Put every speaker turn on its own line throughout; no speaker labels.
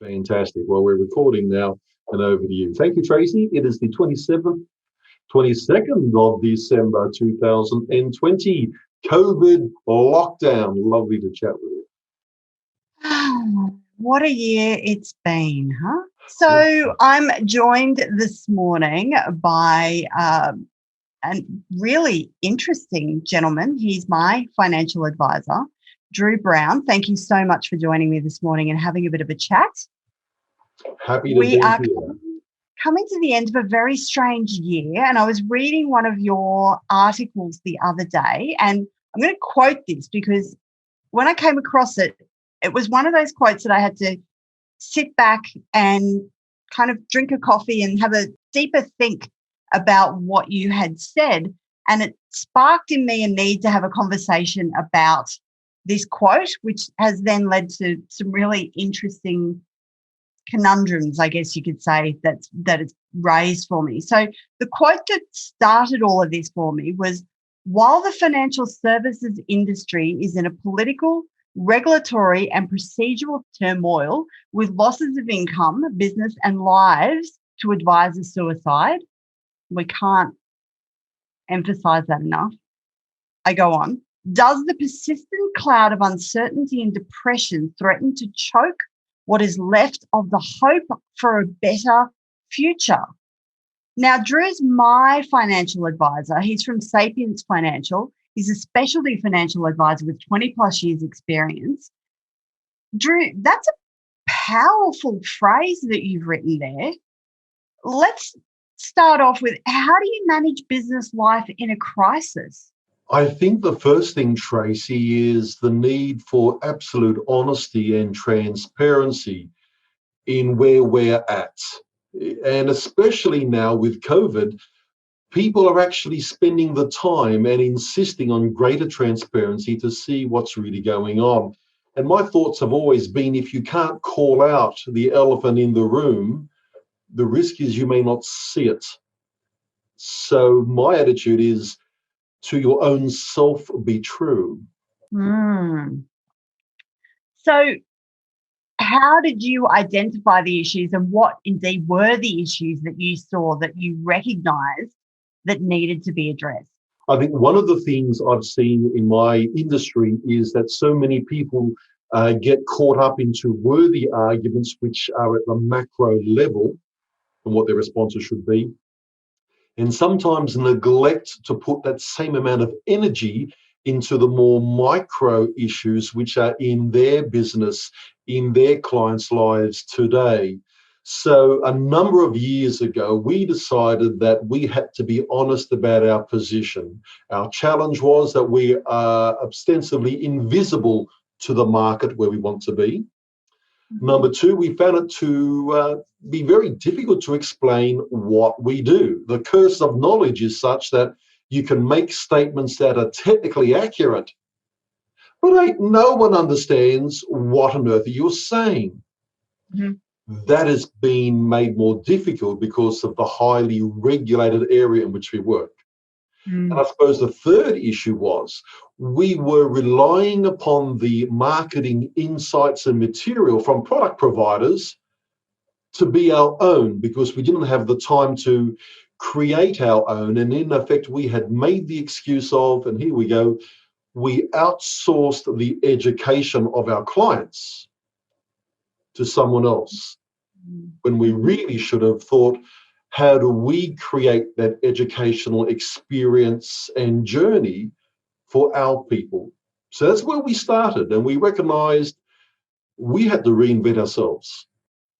Fantastic. Well, we're recording now, and over to you. Thank you, Tracy. It is the 22nd of December 2020. COVID lockdown. Lovely to chat with you.
What a year it's been, huh? So I'm joined this morning by a really interesting gentleman. He's my financial advisor, Browne. Thank you so much for joining me this morning and having a bit of a chat.
Happy to be here.
Coming to the end of a very strange year, and I was reading one of your articles the other day, and I'm going to quote this because when I came across it, it was one of those quotes that I had to sit back and kind of drink a coffee and have a deeper think about what you had said, and it sparked in me a need to have a conversation about this quote, which has then led to some really interesting conundrums, I guess you could say, that it's raised for me. So the quote that started all of this for me was, while the financial services industry is in a political, regulatory and procedural turmoil with losses of income, business and lives to advisor suicide, we can't emphasize that enough. I go on. Does the persistent cloud of uncertainty and depression threaten to choke what is left of the hope for a better future? Now, Drew's my financial advisor. He's from Sapience Financial. He's a specialty financial advisor with 20 plus years experience. Drew, that's a powerful phrase that you've written there. Let's start off with, how do you manage business life in a crisis?
I think the first thing, Tracy, is the need for absolute honesty and transparency in where we're at. And especially now with COVID, people are actually spending the time and insisting on greater transparency to see what's really going on. And my thoughts have always been, if you can't call out the elephant in the room, the risk is you may not see it. So my attitude is, to your own self be true.
So how did you identify the issues, and what indeed were the issues that you saw that you recognised that needed to be addressed?
I think one of the things I've seen in my industry is that so many people get caught up into worthy arguments which are at the macro level and what their responses should be, and sometimes neglect to put that same amount of energy into the more micro issues which are in their business, in their clients' lives today. So a number of years ago, we decided that we had to be honest about our position. Our challenge was that we are ostensibly invisible to the market where we want to be. Number two, we found it to be very difficult to explain what we do. The curse of knowledge is such that you can make statements that are technically accurate, but no one understands what on earth you're saying. That has been made more difficult because of the highly regulated area in which we work. And I suppose the third issue was we were relying upon the marketing insights and material from product providers to be our own, because we didn't have the time to create our own. And in effect, we had made the excuse of, and here we go, we outsourced the education of our clients to someone else, when we really should have thought, how do we create that educational experience and journey for our people? So that's where we started, and we recognized we had to reinvent ourselves.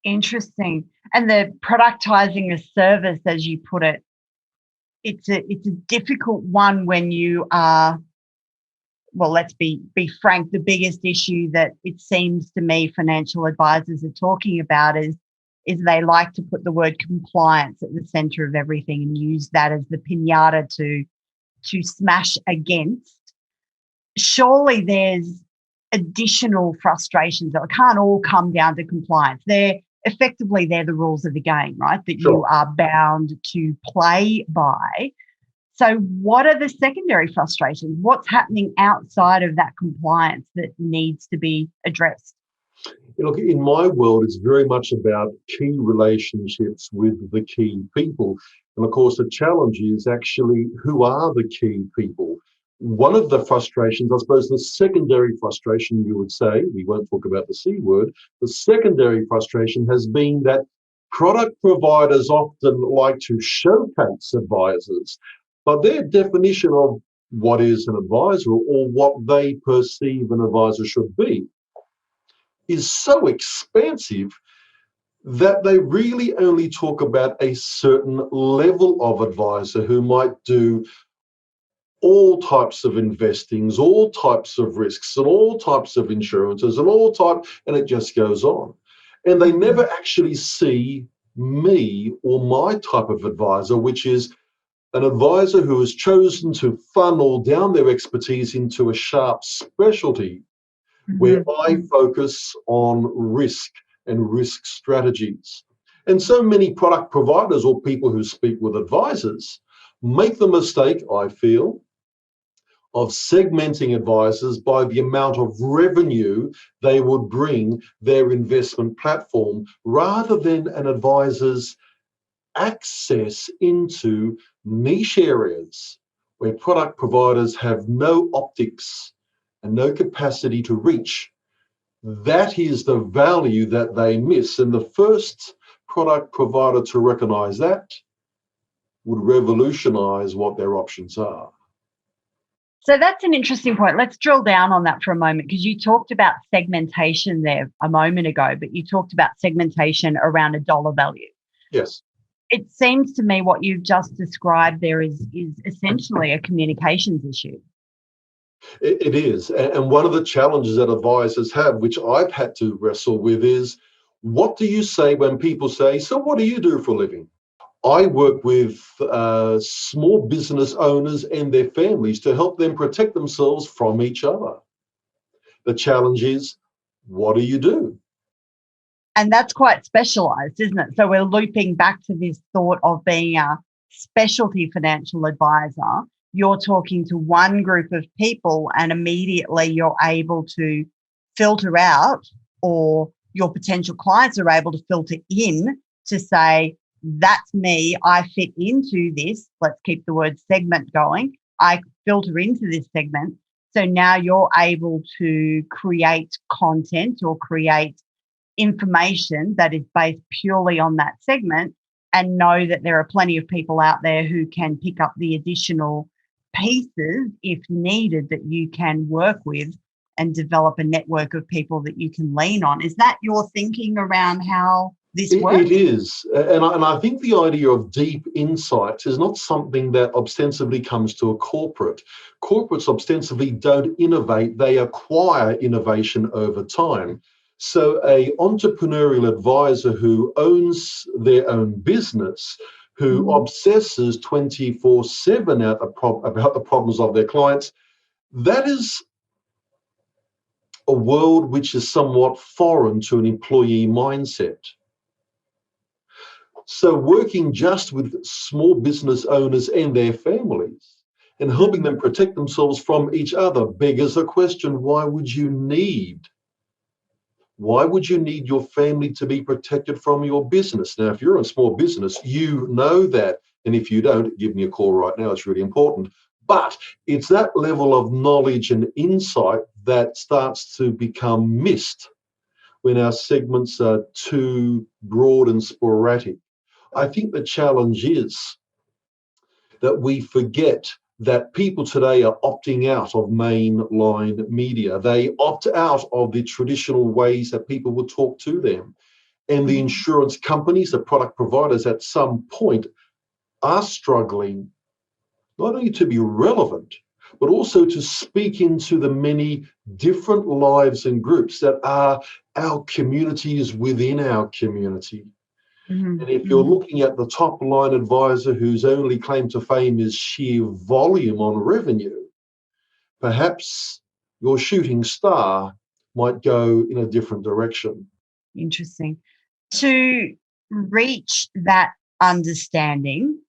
Interesting. And the productizing a service, as you put it, it's a difficult one when you are, well, let's be frank, the biggest issue that it seems to me financial advisors are talking about is they like to put the word compliance at the center of everything and use that as the piñata to smash against. Surely there's additional frustrations that can't all come down to compliance. They're the rules of the game, right, that
Sure.
You are bound to play by. So what are the secondary frustrations? What's happening outside of that compliance that needs to be addressed?
Look, in my world, it's very much about key relationships with the key people. And of course, the challenge is actually who are the key people? One of the frustrations, I suppose, the secondary frustration, you would say, we won't talk about the C word, the secondary frustration has been that product providers often like to showcase advisors, but their definition of what is an advisor or what they perceive an advisor should be is so expansive that they really only talk about a certain level of advisor who might do all types of investings, all types of risks, and all types of insurances, and it just goes on. And they never actually see me or my type of advisor, which is an advisor who has chosen to funnel down their expertise into a sharp specialty where I focus on risk and risk strategies. And so many product providers or people who speak with advisors make the mistake, I feel, of segmenting advisors by the amount of revenue they would bring their investment platform rather than an advisor's access into niche areas where product providers have no optics and no capacity to reach. That is the value that they miss. And the first product provider to recognize that would revolutionize what their options are.
So that's an interesting point. Let's drill down on that for a moment, because you talked about segmentation there a moment ago, but you talked about segmentation around a dollar value.
Yes.
It seems to me what you've just described there is essentially a communications issue.
It is. And one of the challenges that advisors have, which I've had to wrestle with, is what do you say when people say, so what do you do for a living? I work with small business owners and their families to help them protect themselves from each other. The challenge is, what do you do?
And that's quite specialised, isn't it? So we're looping back to this thought of being a specialty financial advisor. You're talking to one group of people and immediately you're able to filter out, or your potential clients are able to filter in to say, that's me, I fit into this. Let's keep the word segment going. I filter into this segment. So now you're able to create content or create information that is based purely on that segment, and know that there are plenty of people out there who can pick up the additional pieces if needed that you can work with and develop a network of people that you can lean on. Is that your thinking around how this works?
It is. And I think the idea of deep insights is not something that ostensibly comes to a corporate. Corporates ostensibly don't innovate, they acquire innovation over time. So a entrepreneurial advisor who owns their own business, who obsesses 24/7 about the problems of their clients, that is a world which is somewhat foreign to an employee mindset. So working just with small business owners and their families and helping them protect themselves from each other beggars the question, why would you need your family to be protected from your business? Now, if you're in small business, you know that. And if you don't, give me a call right now. It's really important. But it's that level of knowledge and insight that starts to become missed when our segments are too broad and sporadic. I think the challenge is that we forget that people today are opting out of mainline media. They opt out of the traditional ways that people would talk to them. And the insurance companies, the product providers at some point are struggling not only to be relevant, but also to speak into the many different lives and groups that are our communities within our community. And if you're looking at the top line advisor whose only claim to fame is sheer volume on revenue, perhaps your shooting star might go in a different direction.
Interesting. To reach that understanding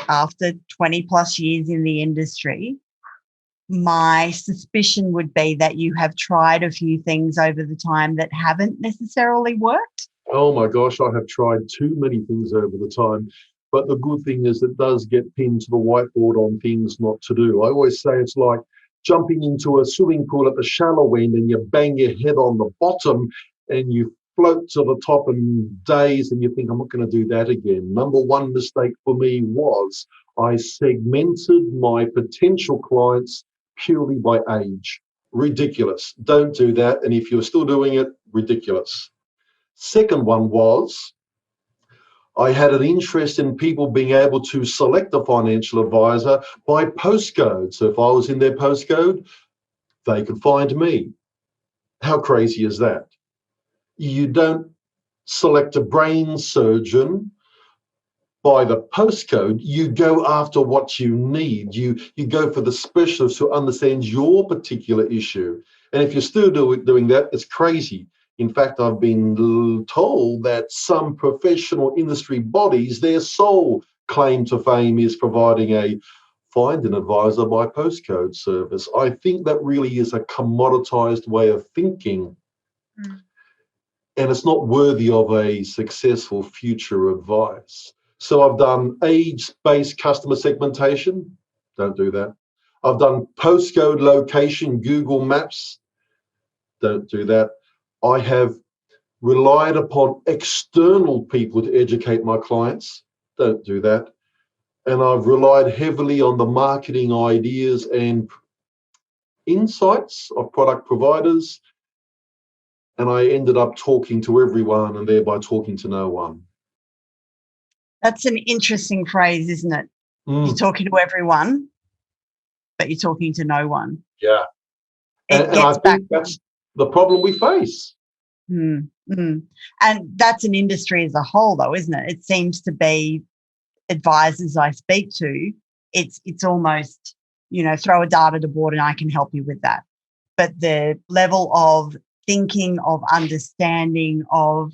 after 20 plus years in the industry, my suspicion would be that you have tried a few things over the time that haven't necessarily worked.
Oh my gosh, I have tried too many things over the time. But the good thing is it does get pinned to the whiteboard on things not to do. I always say it's like jumping into a swimming pool at the shallow end and you bang your head on the bottom and you float to the top and daze and you think, I'm not going to do that again. Number one mistake for me was I segmented my potential clients purely by age. Ridiculous. Don't do that. And if you're still doing it, ridiculous. Second one was I had an interest in people being able to select a financial advisor by postcode. So if I was in their postcode, they could find me. How crazy is that? You don't select a brain surgeon by the postcode. You go after what you need. You go for the specialist who understands your particular issue. And if you're still doing that, it's crazy. In fact, I've been told that some professional industry bodies, their sole claim to fame is providing a find an advisor by postcode service. I think that really is a commoditized way of thinking. And it's not worthy of a successful future advice. So I've done age-based customer segmentation. Don't do that. I've done postcode location, Google Maps. Don't do that. I have relied upon external people to educate my clients. Don't do that. And I've relied heavily on the marketing ideas and insights of product providers. And I ended up talking to everyone and thereby talking to no one.
That's an interesting phrase, isn't it? You're talking to everyone, but you're talking to no one.
Yeah. And I think that's the problem we face.
And that's an industry as a whole, though, isn't it? It seems to be advisors I speak to, it's almost, throw a data to board and I can help you with that. But the level of thinking, of understanding, of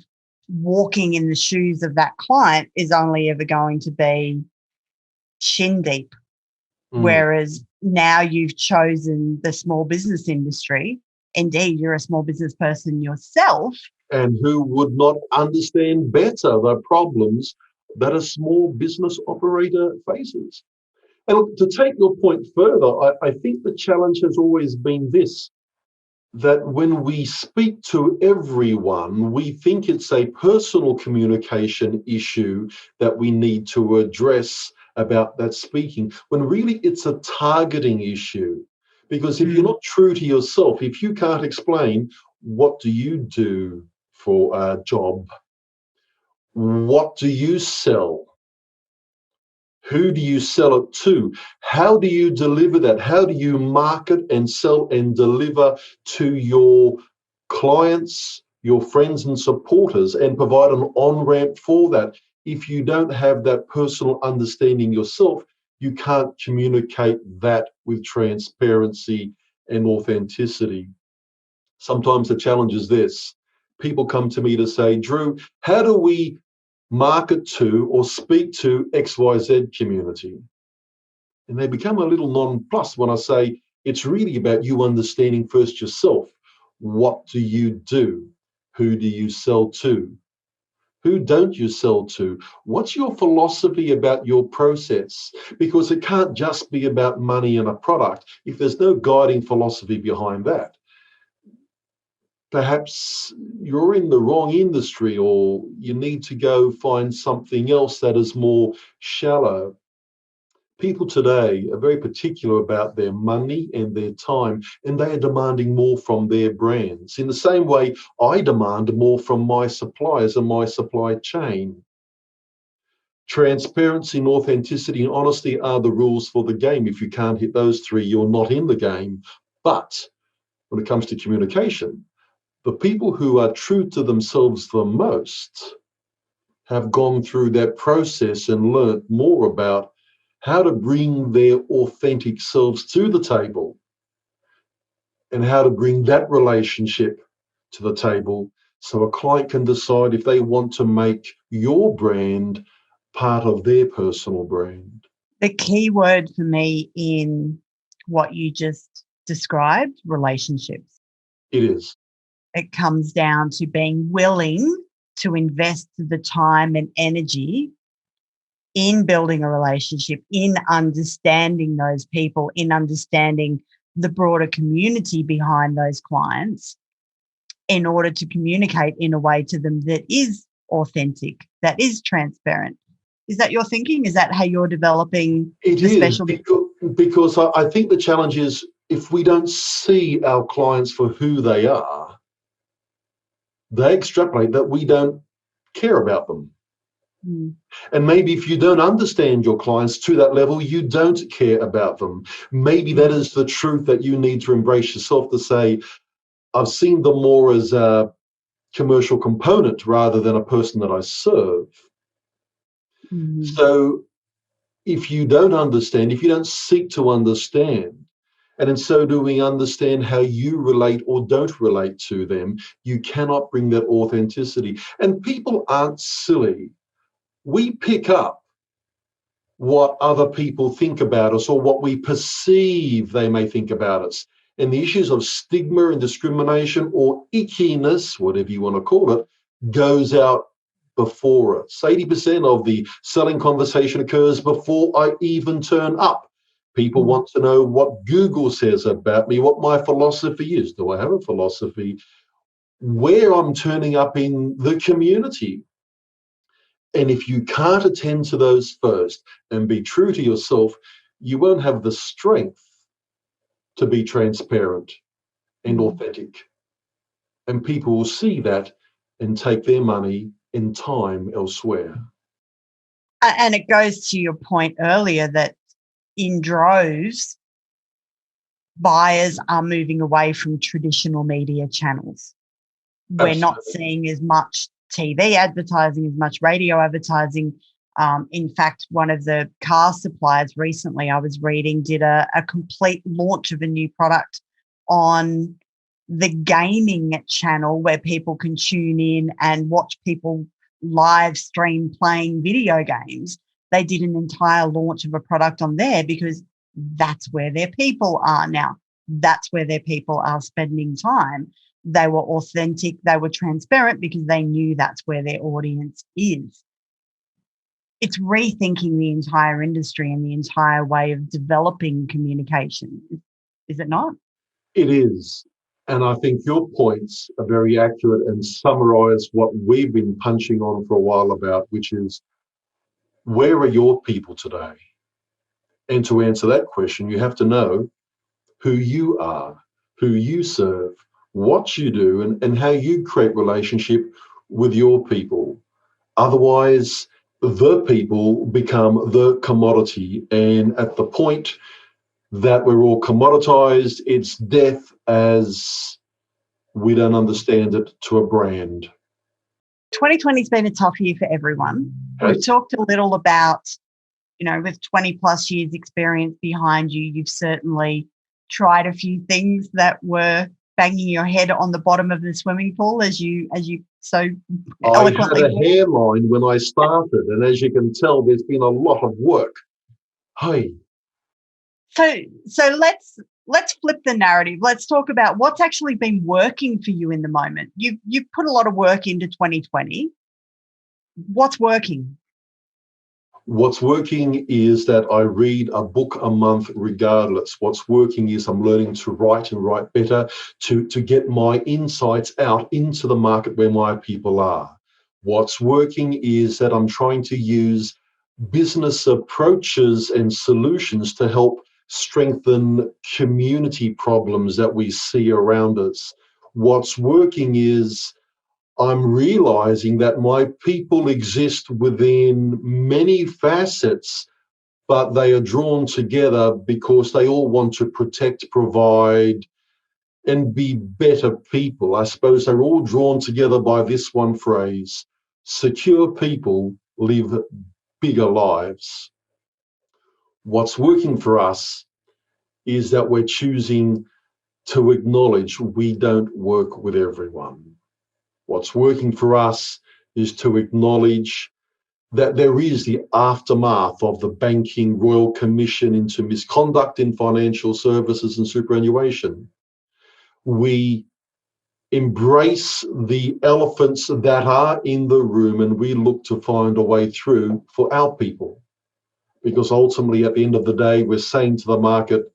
walking in the shoes of that client is only ever going to be shin deep. Whereas now you've chosen the small business industry. Indeed, you're a small business person yourself.
And who would not understand better the problems that a small business operator faces. And look, to take your point further, I think the challenge has always been this, that when we speak to everyone, we think it's a personal communication issue that we need to address about that speaking, when really it's a targeting issue. Because if you're not true to yourself, if you can't explain what do you do for a job, what do you sell, who do you sell it to, how do you deliver that, how do you market and sell and deliver to your clients, your friends and supporters, and provide an on-ramp for that. If you don't have that personal understanding yourself, you can't communicate that with transparency and authenticity. Sometimes the challenge is this. People come to me to say, Drew, how do we market to or speak to XYZ community? And they become a little nonplussed when I say, it's really about you understanding first yourself. What do you do? Who do you sell to? Who don't you sell to? What's your philosophy about your process? Because it can't just be about money and a product if there's no guiding philosophy behind that. Perhaps you're in the wrong industry, or you need to go find something else that is more shallow. People today are very particular about their money and their time, and they are demanding more from their brands. In the same way, I demand more from my suppliers and my supply chain. Transparency and authenticity and honesty are the rules for the game. If you can't hit those three, you're not in the game. But when it comes to communication, the people who are true to themselves the most have gone through that process and learnt more about how to bring their authentic selves to the table and how to bring that relationship to the table so a client can decide if they want to make your brand part of their personal brand.
The key word for me in what you just described, relationships.
It is.
It comes down to being willing to invest the time and energy in building a relationship, in understanding those people, in understanding the broader community behind those clients, in order to communicate in a way to them that is authentic, that is transparent. Is that your thinking? Is that how you're developing the special?
Because I think the challenge is, if we don't see our clients for who they are, they extrapolate that we don't care about them. And maybe if you don't understand your clients to that level, you don't care about them. Maybe that is the truth that you need to embrace yourself, to say, I've seen them more as a commercial component rather than a person that I serve. So if you don't understand, if you don't seek to understand, and in so doing understand how you relate or don't relate to them, you cannot bring that authenticity. And people aren't silly. We pick up what other people think about us, or what we perceive they may think about us. And the issues of stigma and discrimination, or ickiness, whatever you want to call it, goes out before us. 80% of the selling conversation occurs before I even turn up. People want to know what Google says about me, what my philosophy is. Do I have a philosophy? Where I'm turning up in the community. And if you can't attend to those first and be true to yourself, you won't have the strength to be transparent and authentic. And people will see that and take their money and time elsewhere.
And it goes to your point earlier that in droves, buyers are moving away from traditional media channels. We're not seeing as much TV advertising, as much radio advertising. In fact, one of the car suppliers recently, I was reading, did a complete launch of a new product on the gaming channel, where people can tune in and watch people live stream playing video games. They did an entire launch of a product on there because that's where their people are now. That's where their people are spending time. They were authentic, they were transparent because they knew that's where their audience is. It's rethinking the entire industry and the entire way of developing communication. Is it not?
It is. And I think your points are very accurate and summarize what we've been punching on for a while about, which is, where are your people today? And to answer that question, you have to know who you are, who you serve, what you do, and how you create relationship with your people. Otherwise, the people become the commodity. And at the point that we're all commoditized, it's death as we don't understand it to a brand.
2020 has been a tough year for everyone. We've talked a little about, with 20 plus years experience behind you, you've certainly tried a few things that were banging your head on the bottom of the swimming pool, as you so eloquently.
I had a hairline when I started, and as you can tell, there's been a lot of work. Hey.
So let's flip the narrative. Let's talk about what's actually been working for you in the moment. You've put a lot of work into 2020. What's working?
What's working is that I read a book a month regardless. What's working is I'm learning to write and write better, to get my insights out into the market where my people are. What's working is that I'm trying to use business approaches and solutions to help strengthen community problems that we see around us. What's working is I'm realizing that my people exist within many facets, but they are drawn together because they all want to protect, provide, and be better people. I suppose they're all drawn together by this one phrase: secure people live bigger lives. What's working for us is that we're choosing to acknowledge we don't work with everyone. What's working for us is to acknowledge that there is the aftermath of the banking Royal Commission into misconduct in financial services and superannuation. We embrace the elephants that are in the room and we look to find a way through for our people. Because ultimately, at the end of the day, we're saying to the market,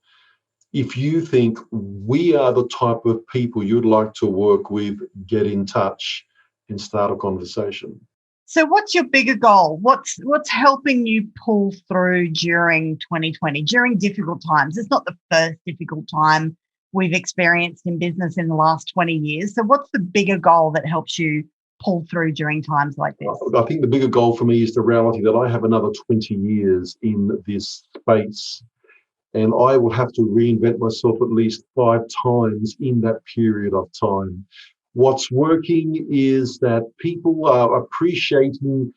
if you think we are the type of people you'd like to work with, get in touch and start a conversation.
So what's your bigger goal? What's helping you pull through during 2020, during difficult times? It's not the first difficult time we've experienced in business in the last 20 years. So what's the bigger goal that helps you pull through during times like this?
I think the bigger goal for me is the reality that I have another 20 years in this space, and I will have to reinvent myself at least 5 times in that period of time. What's working is that people are appreciating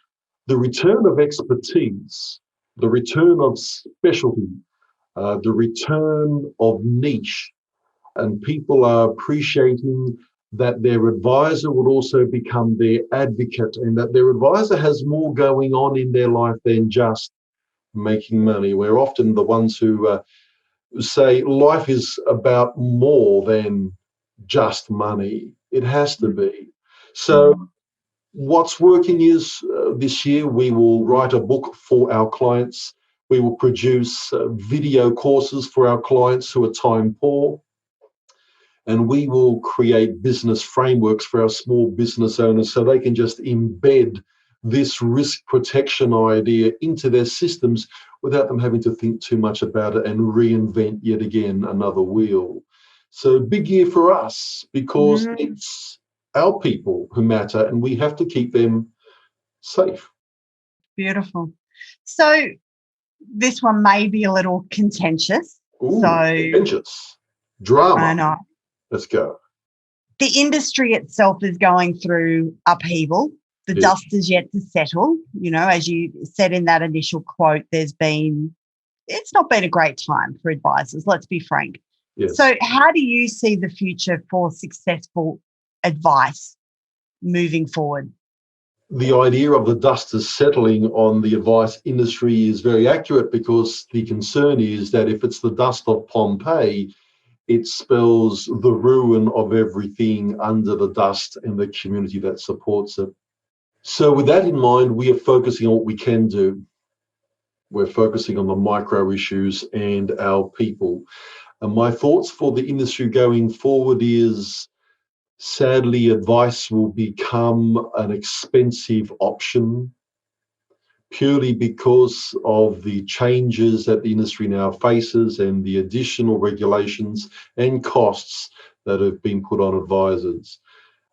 the return of expertise, the return of specialty, the return of niche, and people are appreciating that their advisor would also become their advocate and that their advisor has more going on in their life than just making money. We're often the ones who say life is about more than just money. It has to be. So what's working is this year we will write a book for our clients. We will produce video courses for our clients who are time poor. And we will create business frameworks for our small business owners so they can just embed this risk protection idea into their systems without them having to think too much about it and reinvent yet again another wheel. So big year for us because it's our people who matter and we have to keep them safe.
Beautiful. So this one may be a little contentious.
Ooh, contentious. Drama.
I know.
Let's go.
The industry itself is going through upheaval. The dust is yet to settle. You know, as you said in that initial quote, it's not been a great time for advisors, let's be frank.
Yes.
So how do you see the future for successful advice moving forward?
The idea of the dust is settling on the advice industry is very accurate because the concern is that if it's the dust of Pompeii, it spells the ruin of everything under the dust and the community that supports it. So with that in mind, we are focusing on what we can do. We're focusing on the micro issues and our people. And my thoughts for the industry going forward is, sadly, advice will become an expensive option purely because of the changes that the industry now faces and the additional regulations and costs that have been put on advisors.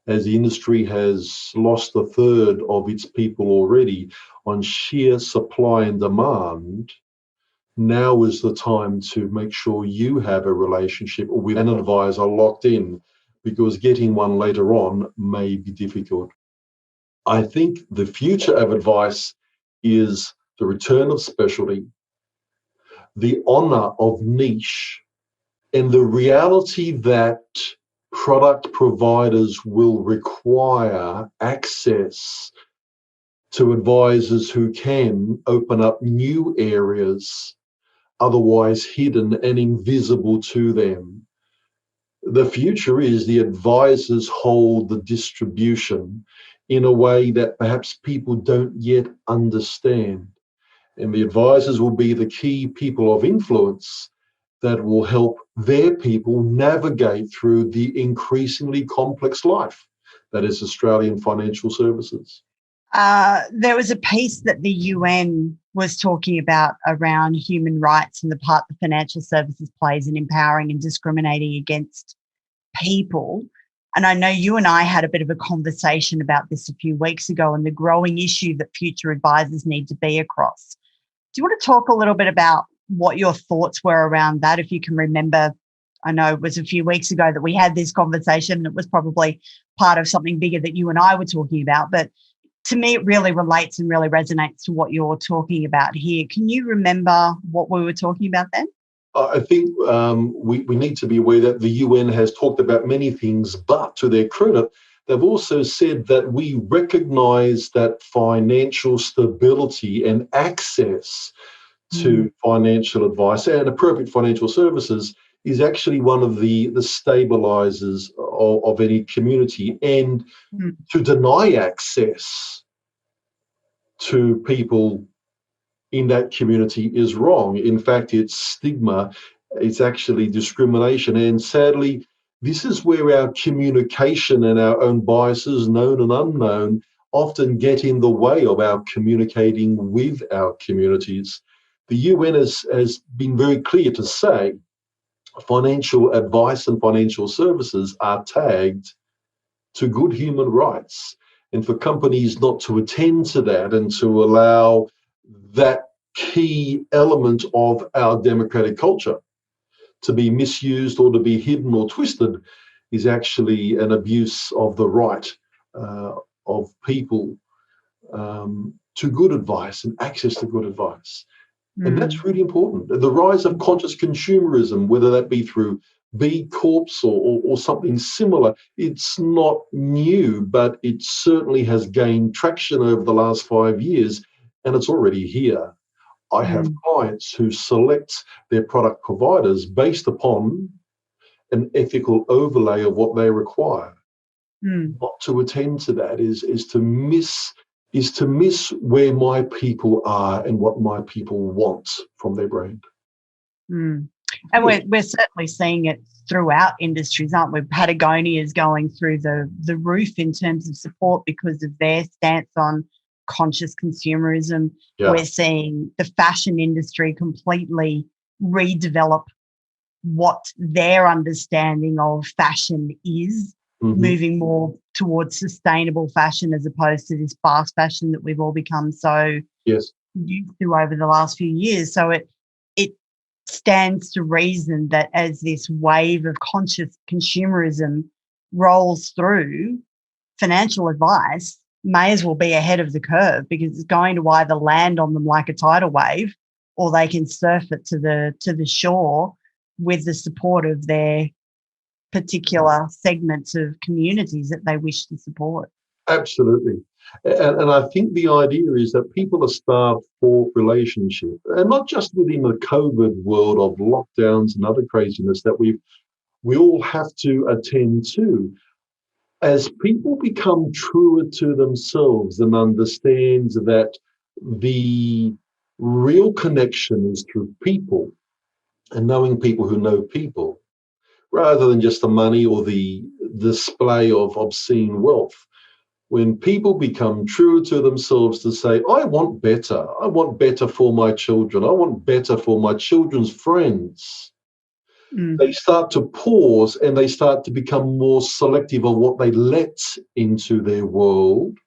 As the industry has lost a third of its people already on sheer supply and demand, now is the time to make sure you have a relationship with an advisor locked in, because getting one later on may be difficult. I think the future of advice is the return of specialty, the honor of niche, and the reality that product providers will require access to advisors who can open up new areas otherwise hidden and invisible to them. The future is the advisors hold the distribution in a way that perhaps people don't yet understand. And the advisors will be the key people of influence that will help their people navigate through the increasingly complex life that is Australian financial services.
There was a piece that the UN was talking about around human rights and the part the financial services plays in empowering and discriminating against people. And I know you and I had a bit of a conversation about this a few weeks ago and the growing issue that future advisors need to be across. Do you want to talk a little bit about what your thoughts were around that? If you can remember, I know it was a few weeks ago that we had this conversation and it was probably part of something bigger that you and I were talking about, but to me, it really relates and really resonates to what you're talking about here. Can you remember what we were talking about then?
I think we need to be aware that the UN has talked about many things, but to their credit, they've also said that we recognize that financial stability and access to financial advice and appropriate financial services is actually one of the stabilizers of any community. And to deny access to people in that community is wrong. In fact, it's stigma, it's actually discrimination. And sadly, this is where our communication and our own biases, known and unknown, often get in the way of our communicating with our communities. The UN has been very clear to say financial advice and financial services are tagged to good human rights. And for companies not to attend to that and to allow that key element of our democratic culture to be misused or to be hidden or twisted is actually an abuse of the right of people to good advice and access to good advice. And that's really important. The rise of conscious consumerism, whether that be through B Corps or something similar, it's not new, but it certainly has gained traction over the last 5 years, and it's already here. I have clients who select their product providers based upon an ethical overlay of what they require. Not to attend to that is to miss where my people are and what my people want from their brand.
And we're certainly seeing it throughout industries, aren't we? Patagonia is going through the roof in terms of support because of their stance on conscious consumerism. We're seeing the fashion industry completely redevelop what their understanding of fashion is, moving more towards sustainable fashion as opposed to this fast fashion that we've all become so used to over the last few years. So it stands to reason that as this wave of conscious consumerism rolls through, financial advice may as well be ahead of the curve because it's going to either land on them like a tidal wave or they can surf it to the shore with the support of their particular segments of communities that they wish to support.
Absolutely. And I think the idea is that people are starved for relationship, and not just within the COVID world of lockdowns and other craziness that we all have to attend to. As people become truer to themselves and understand that the real connection is through people and knowing people who know people, rather than just the money or the display of obscene wealth. When people become true to themselves to say, I want better for my children, I want better for my children's friends, they start to pause and they start to become more selective of what they let into their world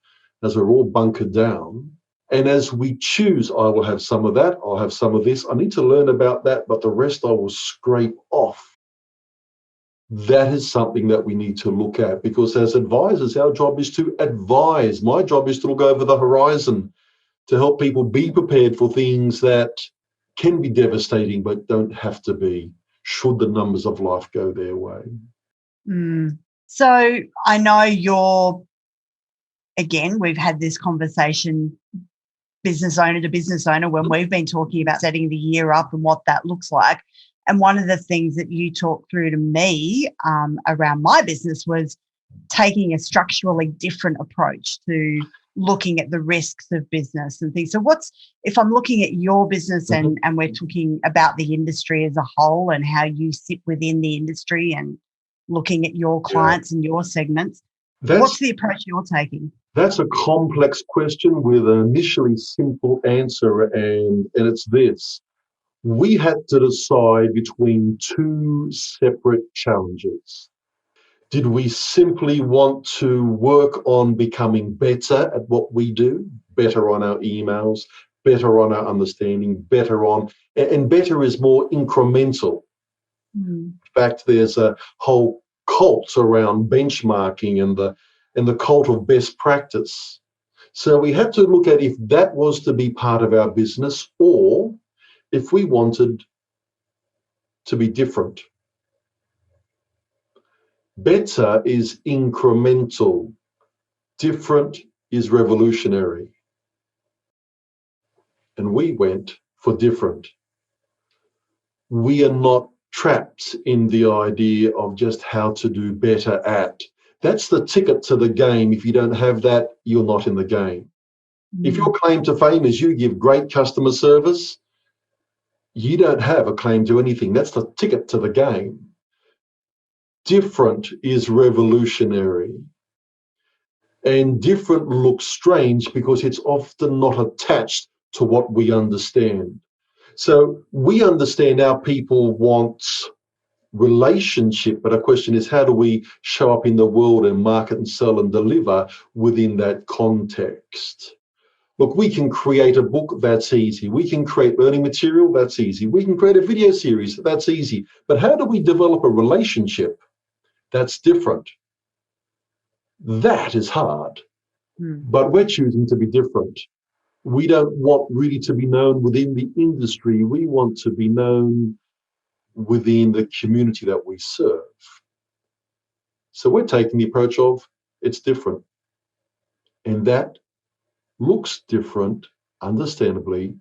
as we're all bunkered down. And as we choose, I will have some of that, I'll have some of this, I need to learn about that, but the rest I will scrape off. That is something that we need to look at, because as advisors, our job is to advise. My job is to look over the horizon to help people be prepared for things that can be devastating but don't have to be, should the numbers of life go their way.
So I know we've had this conversation business owner to business owner when we've been talking about setting the year up and what that looks like. And one of the things that you talked through to me around my business was taking a structurally different approach to looking at the risks of business and things. So if I'm looking at your business and we're talking about the industry as a whole and how you sit within the industry and looking at your clients and your segments, what's the approach you're taking?
That's a complex question with an initially simple answer, and it's this. We had to decide between two separate challenges. Did we simply want to work on becoming better at what we do, better on our emails, better on our understanding, and better is more incremental. In fact, there's a whole cult around benchmarking and the cult of best practice. So we had to look at if that was to be part of our business or if we wanted to be different. Better is incremental. Different is revolutionary. And we went for different. We are not trapped in the idea of just how to do better at. That's the ticket to the game. If you don't have that, you're not in the game. If your claim to fame is you give great customer service, you don't have a claim to anything. That's the ticket to the game. Different is revolutionary. And different looks strange because it's often not attached to what we understand. So we understand our people want relationship, but our question is, how do we show up in the world and market and sell and deliver within that context? Look, we can create a book, that's easy. We can create learning material, that's easy. We can create a video series, that's easy. But how do we develop a relationship that's different? That is hard. But we're choosing to be different. We don't want really to be known within the industry. We want to be known within the community that we serve. So we're taking the approach of it's different. And that looks different, understandably,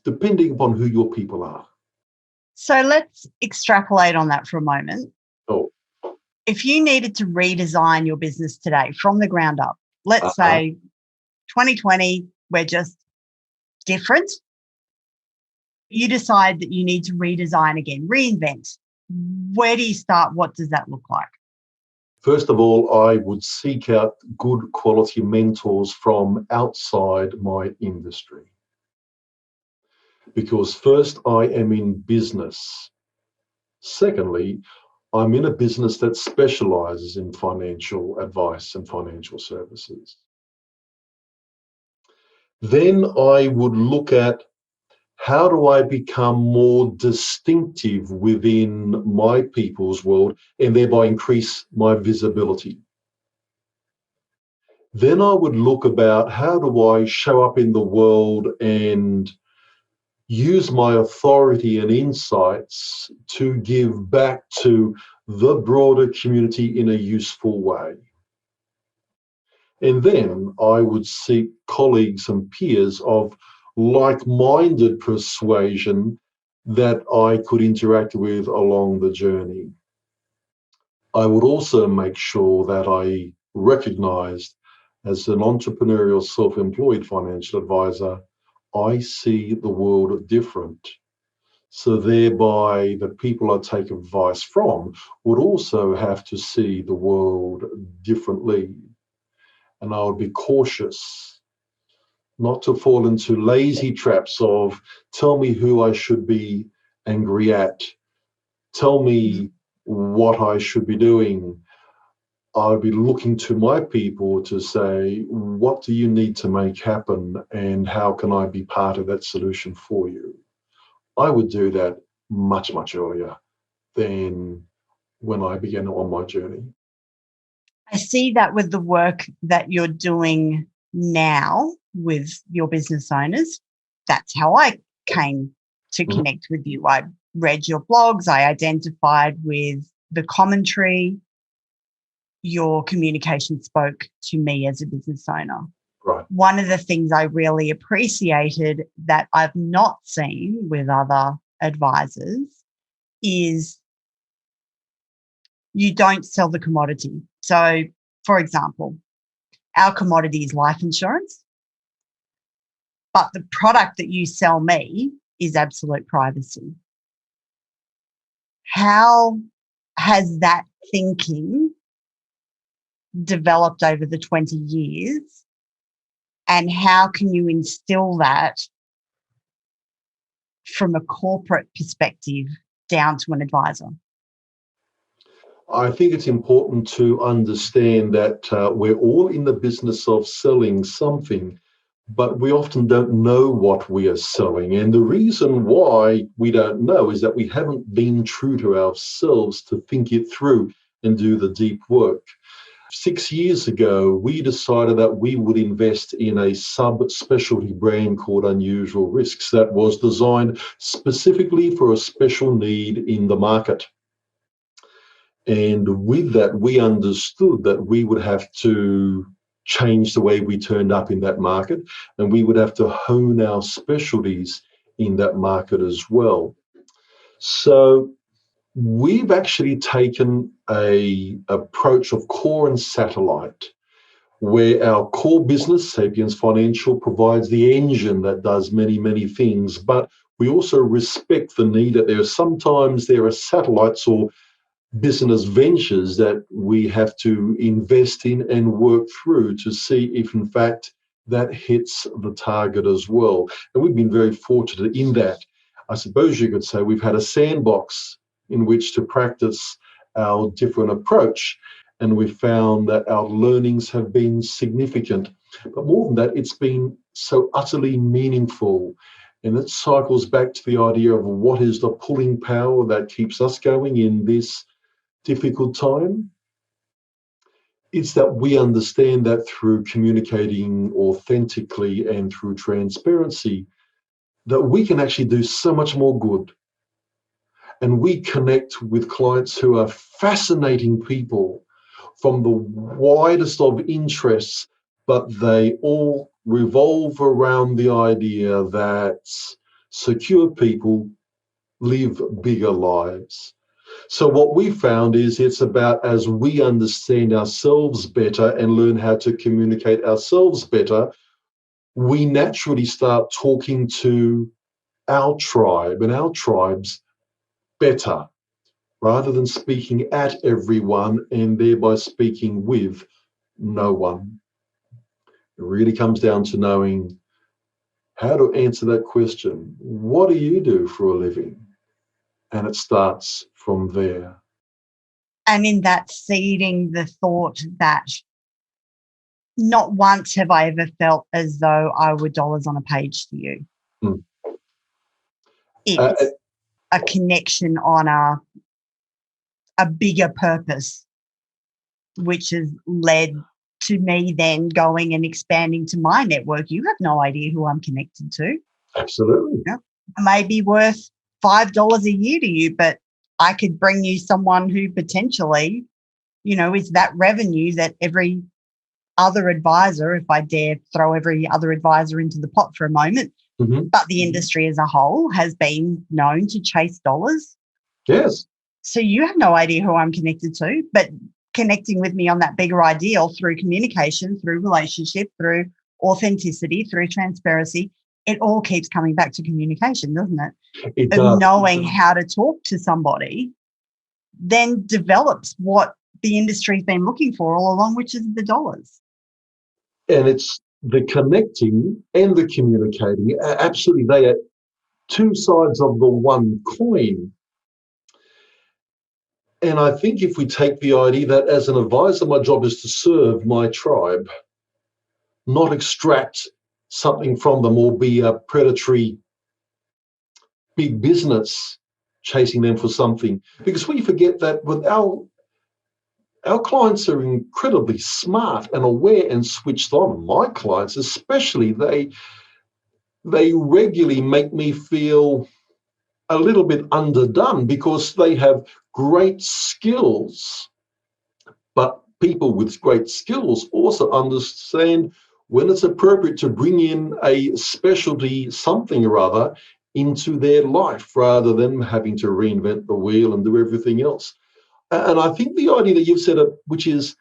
depending upon who your people are.
So let's extrapolate on that for a moment.
Oh.
If you needed to redesign your business today from the ground up, let's say 2020, we're just different. You decide that you need to redesign again, reinvent. Where do you start? What does that look like?
First of all, I would seek out good quality mentors from outside my industry. Because first, I am in business. Secondly, I'm in a business that specializes in financial advice and financial services. Then I would look at how do I become more distinctive within my people's world and thereby increase my visibility. Then I would look about how do I show up in the world and use my authority and insights to give back to the broader community in a useful way. And then I would seek colleagues and peers of like-minded persuasion that I could interact with along the journey. I would also make sure that I recognized as an entrepreneurial self-employed financial advisor, I see the world different. So thereby the people I take advice from would also have to see the world differently. And I would be cautious not to fall into lazy traps of tell me who I should be angry at, tell me what I should be doing. I'd be looking to my people to say, what do you need to make happen and how can I be part of that solution for you? I would do that much, much earlier than when I began on my journey.
I see that with the work that you're doing now with your business owners. That's how I came to connect with you. I read your blogs. I identified with the commentary. Your communication spoke to me as a business owner.
Right.
One of the things I really appreciated that I've not seen with other advisors is you don't sell the commodity. So, for example, our commodity is life insurance, but the product that you sell me is absolute privacy. How has that thinking developed over the 20 years? And how can you instill that from a corporate perspective down to an advisor?
I think it's important to understand that we're all in the business of selling something, but we often don't know what we are selling. And the reason why we don't know is that we haven't been true to ourselves to think it through and do the deep work. 6 years ago, we decided that we would invest in a sub-specialty brand called Unusual Risks that was designed specifically for a special need in the market. And with that, we understood that we would have to change the way we turned up in that market, and we would have to hone our specialties in that market as well. So we've actually taken a approach of core and satellite, where our core business, Sapience Financial, provides the engine that does many, many things, but we also respect the need that sometimes there are satellites or business ventures that we have to invest in and work through to see if in fact that hits the target as well. And we've been very fortunate in that. I suppose you could say we've had a sandbox in which to practice our different approach, and we found that our learnings have been significant. But more than that, it's been so utterly meaningful. And it cycles back to the idea of what is the pulling power that keeps us going in this difficult time. It's that we understand that through communicating authentically and through transparency, that we can actually do so much more good. And we connect with clients who are fascinating people from the widest of interests, but they all revolve around the idea that secure people live bigger lives. So what we found is it's about, as we understand ourselves better and learn how to communicate ourselves better, we naturally start talking to our tribe and our tribes better, rather than speaking at everyone and thereby speaking with no one. It really comes down to knowing how to answer that question. What do you do for a living? And it starts from there.
And in that, seeding the thought that not once have I ever felt as though I were dollars on a page to you.
Mm.
It's a connection on a bigger purpose, which has led to me then going and expanding to my network. You have no idea who I'm connected to.
Absolutely.
Yeah. I may be worth $5 a year to you, but I could bring you someone who potentially, is that revenue that every other advisor, if I dare throw every other advisor into the pot for a moment, but the industry as a whole has been known to chase dollars.
Yes.
So you have no idea who I'm connected to, but connecting with me on that bigger ideal through communication, through relationship, through authenticity, through transparency, it all keeps coming back to communication, doesn't it?
It does.
Knowing how to talk to somebody then develops what the industry's been looking for all along, which is the dollars.
And it's the connecting and the communicating. Absolutely, they are two sides of the one coin. And I think if we take the idea that as an advisor, my job is to serve my tribe, not extract something from them or be a predatory big business chasing them for something. Because we forget that with our clients are incredibly smart and aware and switched on. My clients especially, they regularly make me feel a little bit underdone because they have great skills, but people with great skills also understand when it's appropriate to bring in a specialty something or other into their life rather than having to reinvent the wheel and do everything else. And I think the idea that you've said, which is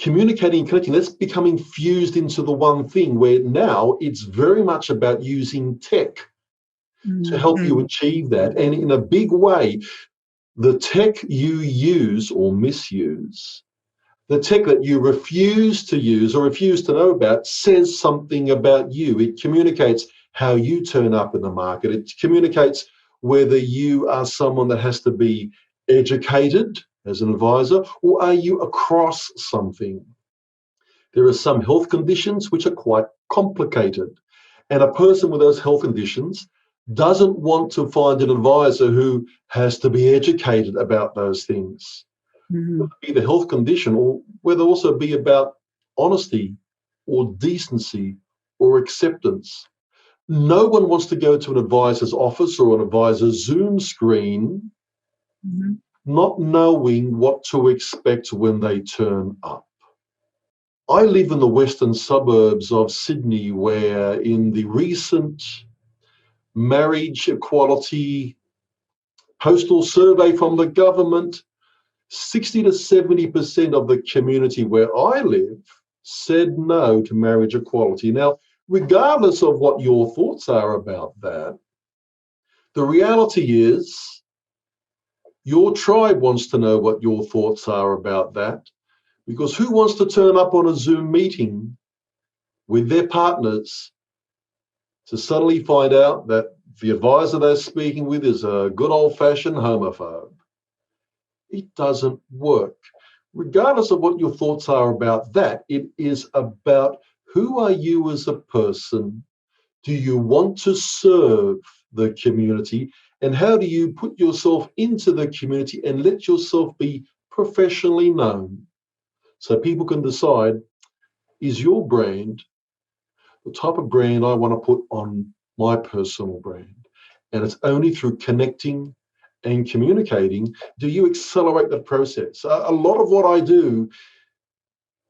communicating and connecting, that's becoming fused into the one thing where now it's very much about using tech to help you achieve that. And in a big way, the tech you use or misuse, the tech that you refuse to use or refuse to know about says something about you. It communicates how you turn up in the market. It communicates whether you are someone that has to be educated as an advisor or are you across something. There are some health conditions which are quite complicated. And a person with those health conditions doesn't want to find an advisor who has to be educated about those things. Whether it be the health condition or whether it also be about honesty or decency or acceptance. No one wants to go to an advisor's office or an advisor's Zoom screen not knowing what to expect when they turn up. I live in the western suburbs of Sydney, where in the recent marriage equality postal survey from the government, 60 to 70% of the community where I live said no to marriage equality. Now, regardless of what your thoughts are about that, the reality is your tribe wants to know what your thoughts are about that, because who wants to turn up on a Zoom meeting with their partners to suddenly find out that the advisor they're speaking with is a good old-fashioned homophobe? It doesn't work. Regardless of what your thoughts are about that, it is about who are you as a person? Do you want to serve the community? And how do you put yourself into the community and let yourself be professionally known so people can decide, is your brand the type of brand I want to put on my personal brand? And it's only through connecting and communicating do you accelerate the process. A lot of what I do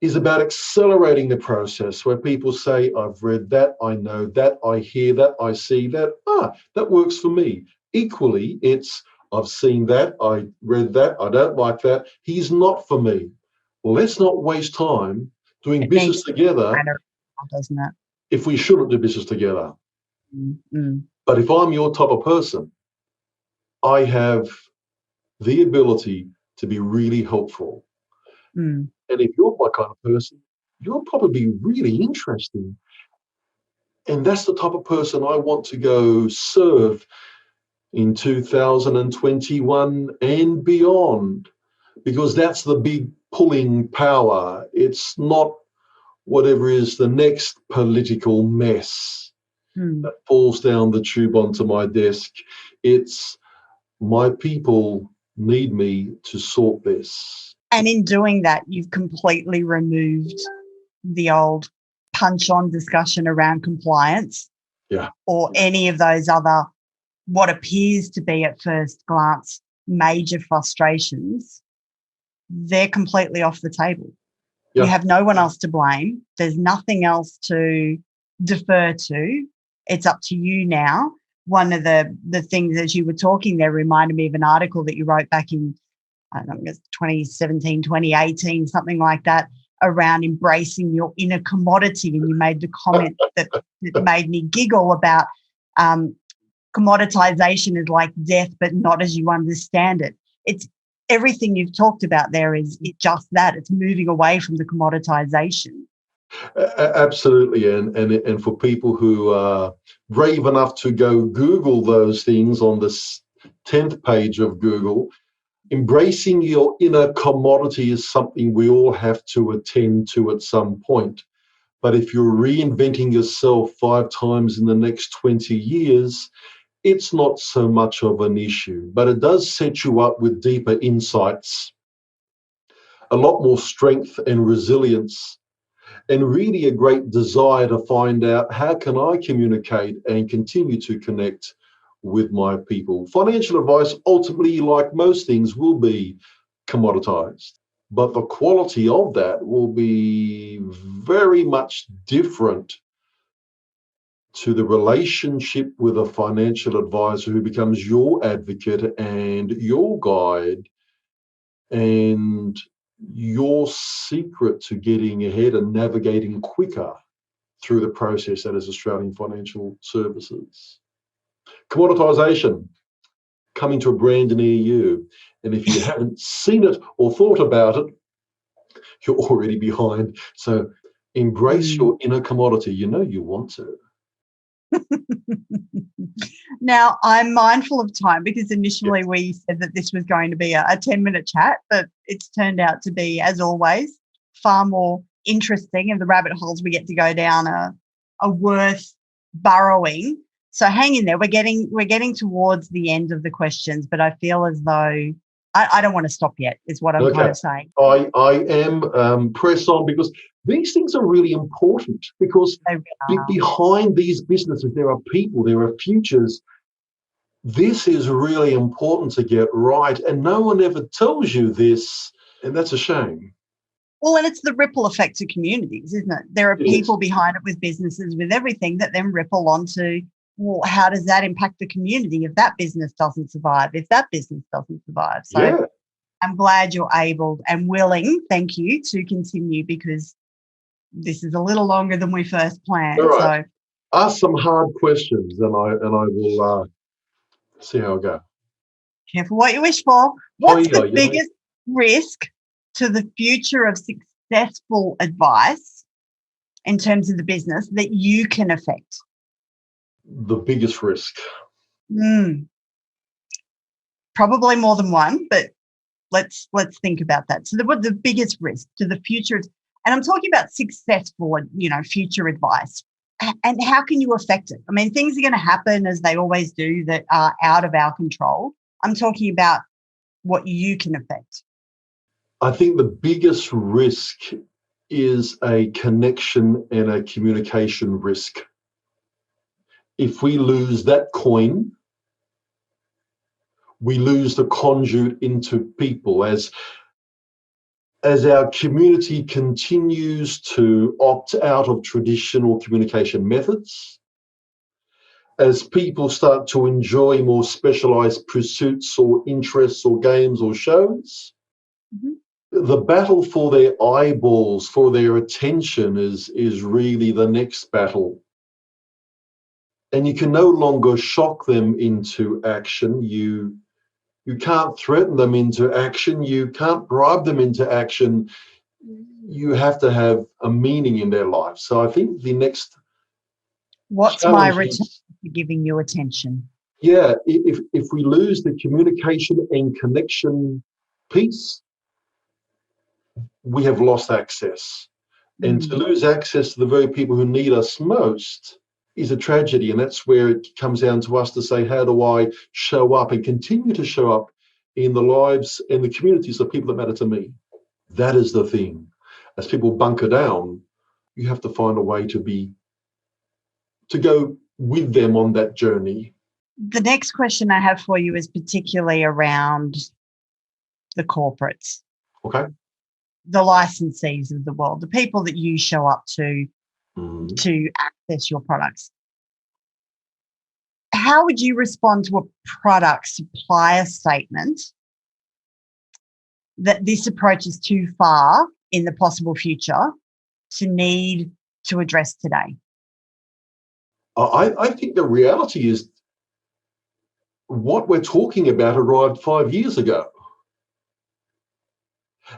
is about accelerating the process, where people say, I've read that, I know that, I hear that, I see that, that works for me. Equally, it's, I've seen that, I read that, I don't like that, he's not for me. Well, let's not waste time doing business together,
doesn't it?
if we shouldn't do business together.
Mm-hmm.
But if I'm your type of person, I have the ability to be really helpful.
Mm.
And if you're my kind of person, you'll probably be really interesting. And that's the type of person I want to go serve in 2021 and beyond, because that's the big pulling power. It's not whatever is the next political mess that falls down the tube onto my desk. It's my people need me to sort this.
And in doing that, you've completely removed the old punch-on discussion around compliance, or any of those other, what appears to be at first glance, major frustrations. They're completely off the table. You have no one else to blame. There's nothing else to defer to. It's up to you now. One of the things, as you were talking there, reminded me of an article that you wrote back in, I don't know, 2017, 2018, something like that, around embracing your inner commodity. And you made the comment that made me giggle about commoditisation is like death, but not as you understand it. It's everything you've talked about there is just that. It's moving away from the commoditisation.
Absolutely. And for people who are brave enough to go Google those things on the 10th page of Google, embracing your inner commodity is something we all have to attend to at some point. But if you're reinventing yourself 5 times in the next 20 years, it's not so much of an issue, but it does set you up with deeper insights, a lot more strength and resilience, and really a great desire to find out, how can I communicate and continue to connect with my people? Financial advice, ultimately, like most things, will be commoditized, but the quality of that will be very much different to the relationship with a financial advisor who becomes your advocate and your guide and your secret to getting ahead and navigating quicker through the process that is Australian financial services. Commoditisation, coming to a brand near you. And if you haven't seen it or thought about it, you're already behind. So embrace your inner commodity. You know you want to.
Now, I'm mindful of time, because initially we said that this was going to be a 10-minute chat, but it's turned out to be, as always, far more interesting, and the rabbit holes we get to go down are worth burrowing. So hang in there. We're getting towards the end of the questions, but I feel as though I don't want to stop yet, is what I'm kind of saying.
I am press on, because these things are really important, because behind these businesses, there are people, there are futures, This is really important to get right, and no one ever tells you this, and that's a shame.
Well, and it's the ripple effect to communities, isn't it? There are
It is.
people behind it with businesses, with everything that then ripple onto, well, how does that impact the community if that business doesn't survive, if that business doesn't survive? So
Yeah.
I'm glad you're able and willing, thank you, to continue, because this is a little longer than we first planned.
All right.
So
Ask some hard questions, and I will see how I go.
careful what you wish for. What's the
yeah.
biggest risk to the future of successful advice in terms of the business that you can affect?
The biggest risk.
Probably more than one, but let's think about that. So the biggest risk to the future, and I'm talking about successful, future advice. And how can you affect it? I mean, things are going to happen, as they always do, that are out of our control. I'm talking about what you can affect.
I think the biggest risk is a connection and a communication risk. If we lose that coin, we lose the conduit into people. As our community continues to opt out of traditional communication methods, as people start to enjoy more specialized pursuits or interests or games or shows, the battle for their eyeballs, for their attention is really the next battle. And you can no longer shock them into action. You can't threaten them into action. You can't bribe them into action. You have to have a meaning in their life. So I think the next
What's my
challenge
return
is,
for giving you attention?
yeah, if we lose the communication and connection piece, we have lost access. And to lose access to the very people who need us most is a tragedy. And that's where it comes down to us to say, how do I show up and continue to show up in the lives and the communities of people that matter to me? That is the thing. As people bunker down, you have to find a way to go with them on that journey.
The next question I have for you is particularly around the corporates.
Okay.
The licensees of the world, the people that you show up to access your products. How would you respond to a product supplier statement that this approach is too far in the possible future to need to address today?
I think the reality is what we're talking about arrived 5 years ago.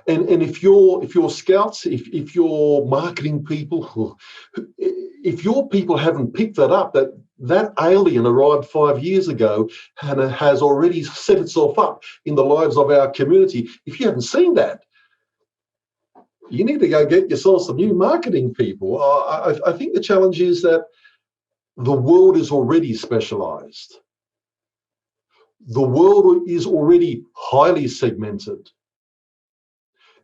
And if your scouts, if your marketing people, if your people haven't picked that up, that alien arrived 5 years ago and has already set itself up in the lives of our community. If you haven't seen that, you need to go get yourself some new marketing people. I think the challenge is that the world is already specialized. The world is already highly segmented.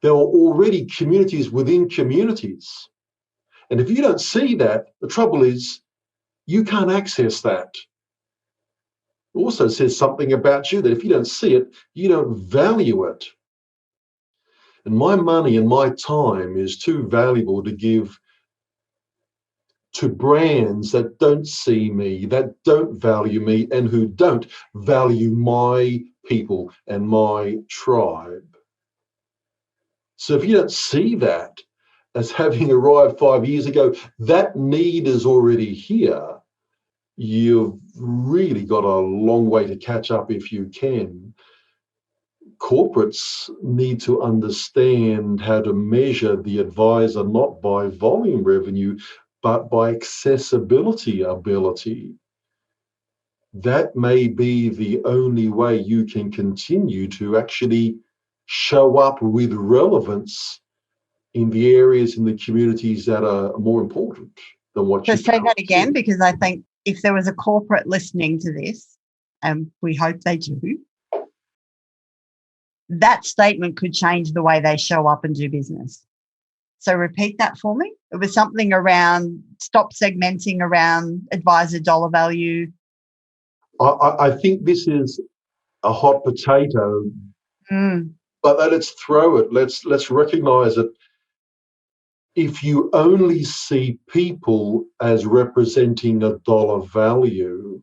There are already communities within communities. And if you don't see that, the trouble is you can't access that. It also says something about you that if you don't see it, you don't value it. And my money and my time is too valuable to give to brands that don't see me, that don't value me, and who don't value my people and my tribe. So if you don't see that as having arrived 5 years ago, that need is already here. You've really got a long way to catch up if you can. Corporates need to understand how to measure the advisor not by volume revenue, but by accessibility ability. That may be the only way you can continue to actually show up with relevance in the areas in the communities that are more important than what you
So say that again,
see.
because I think if there was a corporate listening to this, and we hope they do, that statement could change the way they show up and do business. So repeat that for me. It was something around stop segmenting around advisor dollar value.
I think this is a hot potato, but let's throw it. Let's recognize it. If you only see people as representing a dollar value,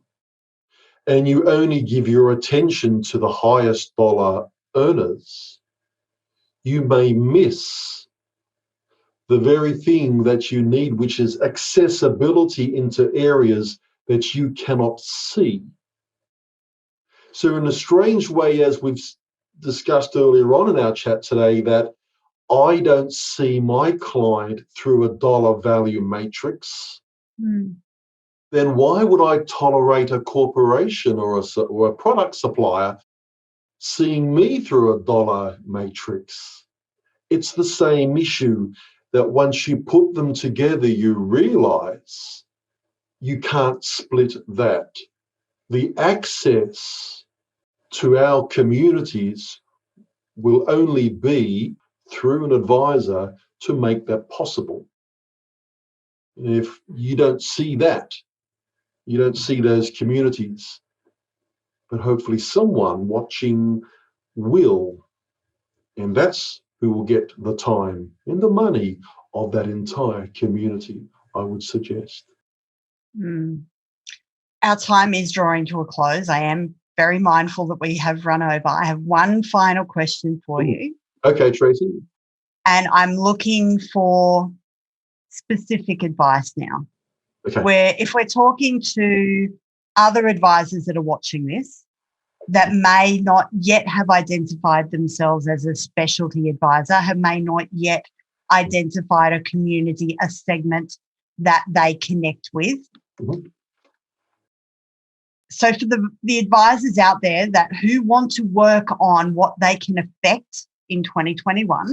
and you only give your attention to the highest dollar earners, you may miss the very thing that you need, which is accessibility into areas that you cannot see. So in a strange way, as we've discussed earlier on in our chat today, that I don't see my client through a dollar value matrix, then why would I tolerate a corporation or a product supplier seeing me through a dollar matrix? It's the same issue, that once you put them together, you realize you can't split that. The access to our communities will only be through an advisor to make that possible. If you don't see that, you don't see those communities, but hopefully someone watching will, and that's who will get the time and the money of that entire community, I would suggest.
Our time is drawing to a close. I am very mindful that we have run over. I have one final question for you.
Okay, Tracy.
And I'm looking for specific advice now.
Okay.
Where if we're talking to other advisors that are watching this that may not yet have identified themselves as a specialty advisor, may not yet identified a community, a segment that they connect with. So for the advisors out there who want to work on what they can affect in 2021,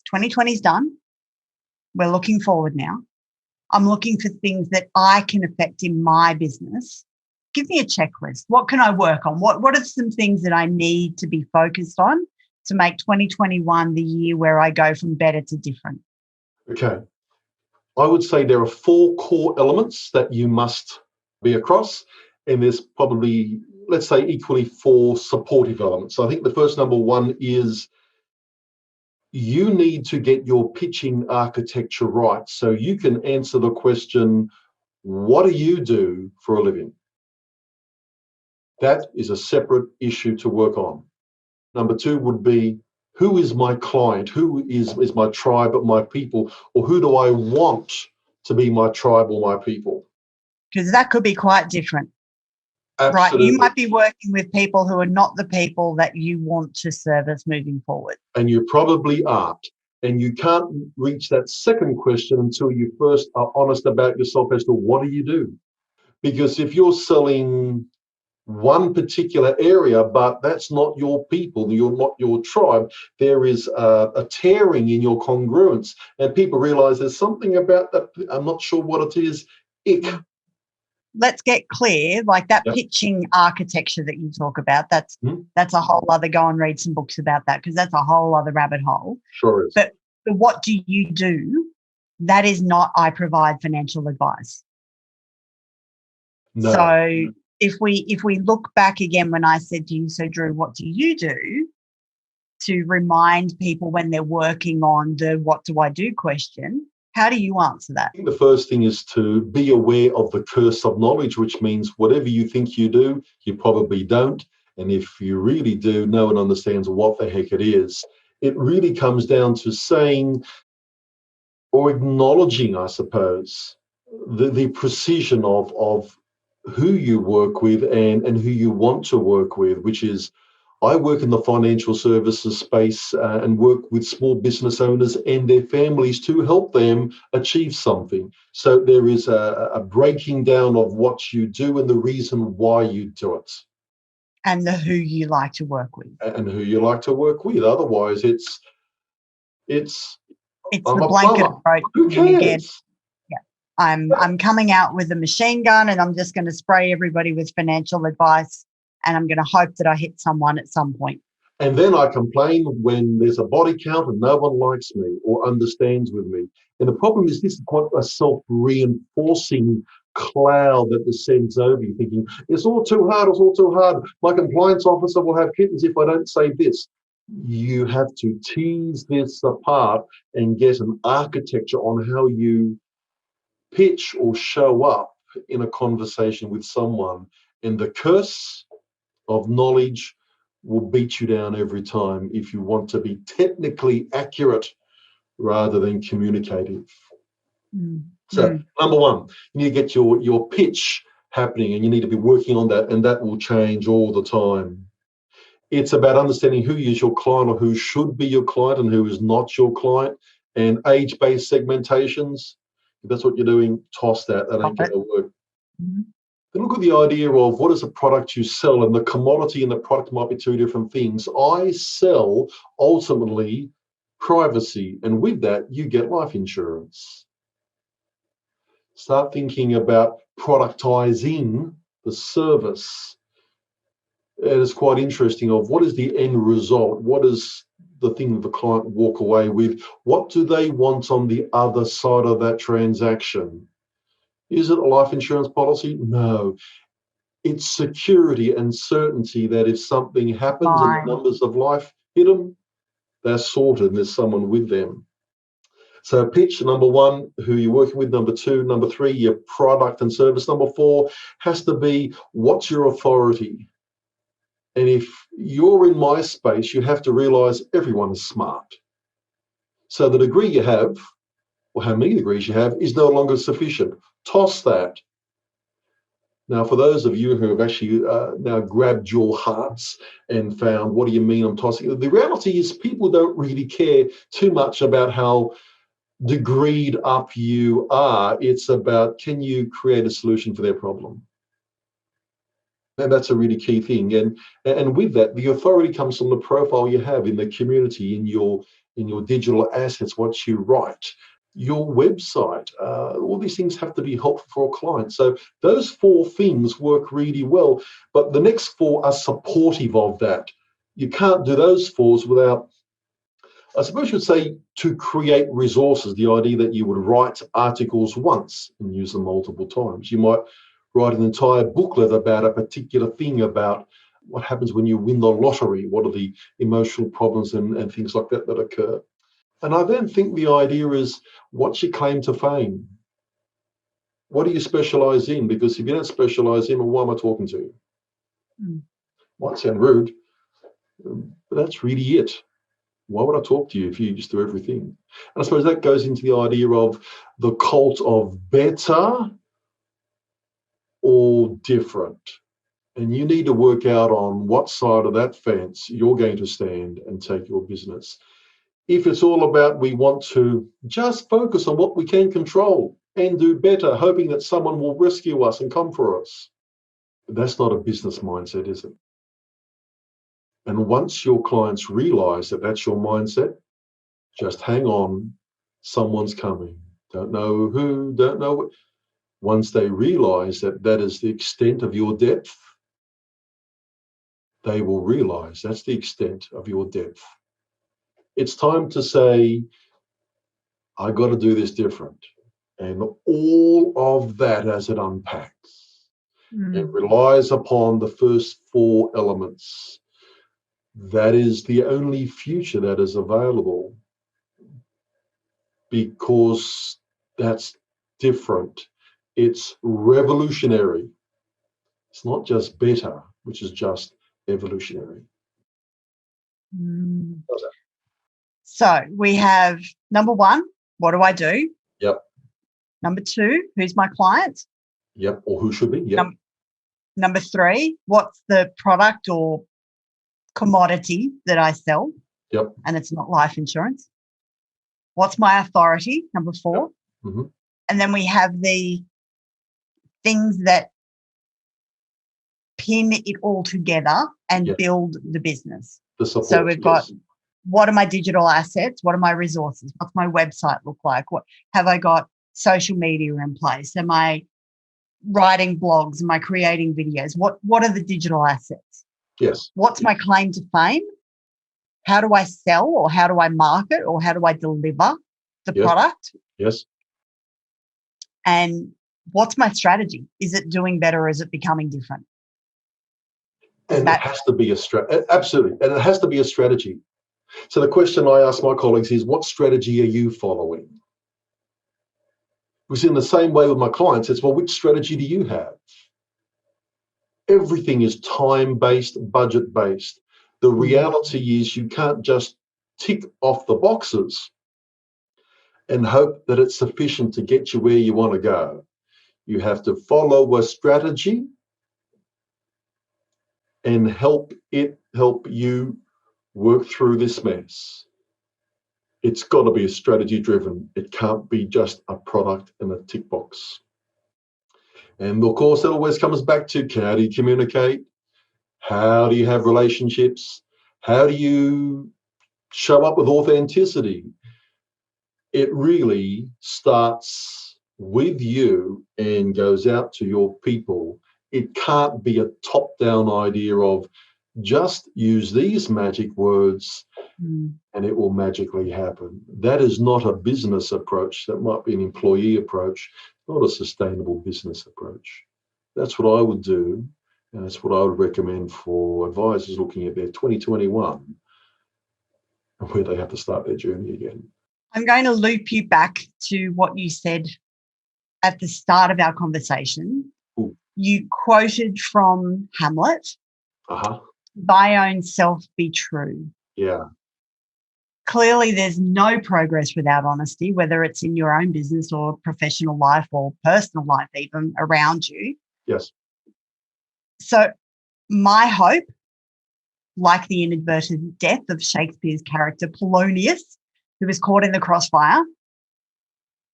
2020 is done. We're looking forward now. I'm looking for things that I can affect in my business. Give me a checklist. What can I work on? What are some things that I need to be focused on to make 2021 the year where I go from better to different?
Okay. I would say there are 4 core elements that you must be across, and there's probably, let's say, equally 4 supportive elements. So I think the first number 1 is you need to get your pitching architecture right so you can answer the question, what do you do for a living? That is a separate issue to work on. Number 2 would be, who is my client? Who is my tribe, my people? Or who do I want to be my tribe or my people?
Because that could be quite different.
Absolutely.
Right? You might be working with people who are not the people that you want to service moving forward.
And you probably aren't. And you can't reach that second question until you first are honest about yourself as to what do you do? Because if you're selling one particular area, but that's not your people, you're not your tribe, there is a tearing in your congruence, and people realize there's something about that, I'm not sure what it is, ick.
Let's get clear, like that pitching architecture that you talk about, that's a whole other, go and read some books about that, because that's a whole other rabbit hole.
Sure is.
But what do you do? That is not, I provide financial advice.
No.
So if we look back again when I said to you, so Drew, what do you do to remind people when they're working on the what do I do question? How do you answer that?
I think the first thing is to be aware of the curse of knowledge, which means whatever you think you do, you probably don't. And if you really do, no one understands what the heck it is. It really comes down to saying or acknowledging, I suppose, the precision of who you work with and who you want to work with, which is, I work in the financial services space and work with small business owners and their families to help them achieve something. So there is a breaking down of what you do and the reason why you do it.
And the who you like to work with.
And who you like to work with. Otherwise, it's
the blanket approach.
Who cares?
Again, I'm coming out with a machine gun and I'm just going to spray everybody with financial advice. And I'm going to hope that I hit someone at some point.
And then I complain when there's a body count and no one likes me or understands with me. And the problem is this is quite a self-reinforcing cloud that descends over you, thinking, it's all too hard, it's all too hard. My compliance officer will have kittens if I don't say this. You have to tease this apart and get an architecture on how you pitch or show up in a conversation with someone. And the curse of knowledge will beat you down every time if you want to be technically accurate rather than communicative. So number one, you need to get your pitch happening, and you need to be working on that, and that will change all the time. It's about understanding who is your client or who should be your client and who is not your client, and age-based segmentations. If that's what you're doing, toss that. That ain't going to work. Then look at the idea of what is a product you sell, and the commodity and the product might be two different things. I sell ultimately privacy, and with that, you get life insurance. Start thinking about productizing the service. It is quite interesting of what is the end result? What is the thing that the client walk away with? What do they want on the other side of that transaction? Is it a life insurance policy? No. It's security and certainty that if something happens and the numbers of life hit them, they're sorted and there's someone with them. So pitch, number one, who you're working with. Number two, number three, your product and service. Number four has to be, what's your authority? And if you're in my space, you have to realize everyone is smart. So the degree you have, or how many degrees you have, is no longer sufficient. Toss that. Now, for those of you who have actually now grabbed your hearts and found, what do you mean I'm tossing? The reality is people don't really care too much about how degreed up you are. It's about, can you create a solution for their problem? And that's a really key thing. And with that, the authority comes from the profile you have in the community, in your digital assets, what you write, your website. All these things have to be helpful for a client. So those four things work really well, but the next four are supportive of that. You can't do those fours without, I suppose you'd say, to create resources, the idea that you would write articles once and use them multiple times. You might write an entire booklet about a particular thing, about what happens when you win the lottery, what are the emotional problems and things like that that occur. And I then think the idea is, what's your claim to fame? What do you specialize in? Because if you don't specialize in, well, why am I talking to you? Might sound rude, but that's really it. Why would I talk to you if you just do everything? And I suppose that goes into the idea of the cult of better or different. And you need to work out on what side of that fence you're going to stand and take your business. If it's all about, we want to just focus on what we can control and do better, hoping that someone will rescue us and come for us, that's not a business mindset, is it? And once your clients realize that that's your mindset, just hang on, someone's coming. Don't know who, don't know what. Once they realize that that is the extent of your depth, they will realize that's the extent of your depth. It's time to say, I got to do this different. And all of that, as it unpacks, it relies upon the first four elements. That is the only future that is available, because that's different. It's revolutionary. It's not just better, which is just evolutionary.
So we have number one, what do I do?
Yep.
Number two, who's my client?
Yep. Or who should be? Yep.
Number three, what's the product or commodity that I sell?
Yep.
And it's not life insurance. What's my authority? Number four.
Yep. Mm-hmm.
And then we have the things that pin it all together and build the business.
The support,
so we've got, what are my digital assets? What are my resources? What's my website look like? What have I got social media in place? Am I writing blogs? Am I creating videos? What are the digital assets?
Yes.
What's my claim to fame? How do I sell, or how do I market, or how do I deliver the product?
Yes.
And what's my strategy? Is it doing better or is it becoming different?
And it has to be a strategy. Absolutely. And it has to be a strategy. So the question I ask my colleagues is, what strategy are you following? Because in the same way with my clients, it's, well, which strategy do you have? Everything is time-based, budget-based. The reality is you can't just tick off the boxes and hope that it's sufficient to get you where you want to go. You have to follow a strategy and help you work through this mess. It's got to be a strategy driven. It can't be just a product and a tick box. And of course, it always comes back to, how do you communicate? How do you have relationships? How do you show up with authenticity? It really starts with you and goes out to your people. It can't be a top-down idea of just use these magic words and it will magically happen. That is not a business approach. That might be an employee approach, not a sustainable business approach. That's what I would do, and that's what I would recommend for advisors looking at their 2021 and where they have to start their journey again.
I'm going to loop you back to what you said at the start of our conversation.
Ooh.
You quoted from Hamlet, "Thy own self be true."
Yeah.
Clearly, there's no progress without honesty, whether it's in your own business or professional life or personal life, even around you.
Yes.
So my hope, like the inadvertent death of Shakespeare's character Polonius, who was caught in the crossfire,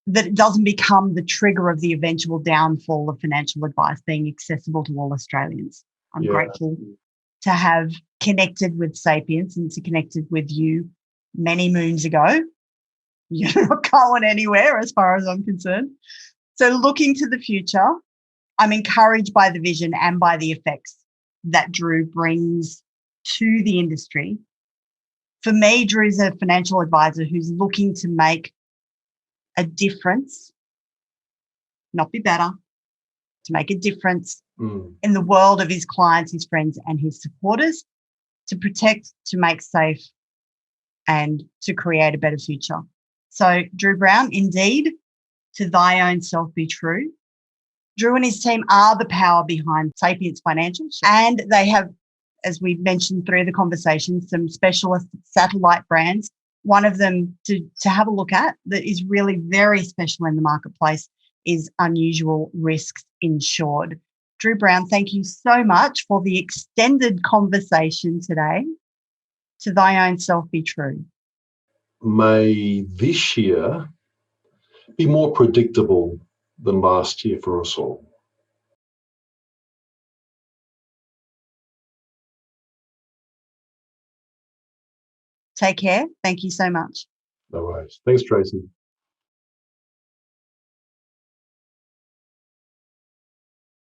that it doesn't become the trigger of the eventual downfall of financial advice being accessible to all Australians. I'm grateful to have connected with Sapience and to connected with you many moons ago. You're not going anywhere as far as I'm concerned. So looking to the future, I'm encouraged by the vision and by the effects that Drew brings to the industry. For me, Drew is a financial advisor who's looking to make a difference, not be better, to make a difference in the world of his clients, his friends, and his supporters, to protect, to make safe, and to create a better future. So, Drew Browne, indeed, to thy own self be true. Drew and his team are the power behind Sapience Financial, and they have, as we've mentioned through the conversation, some specialist satellite brands. One of them to have a look at that is really very special in the marketplace is Unusual Risks Insured. Drew Browne, thank you so much for the extended conversation today. To thy own self be true.
May this year be more predictable than last year for us all.
Take care. Thank you so much.
No worries. Thanks, Tracy.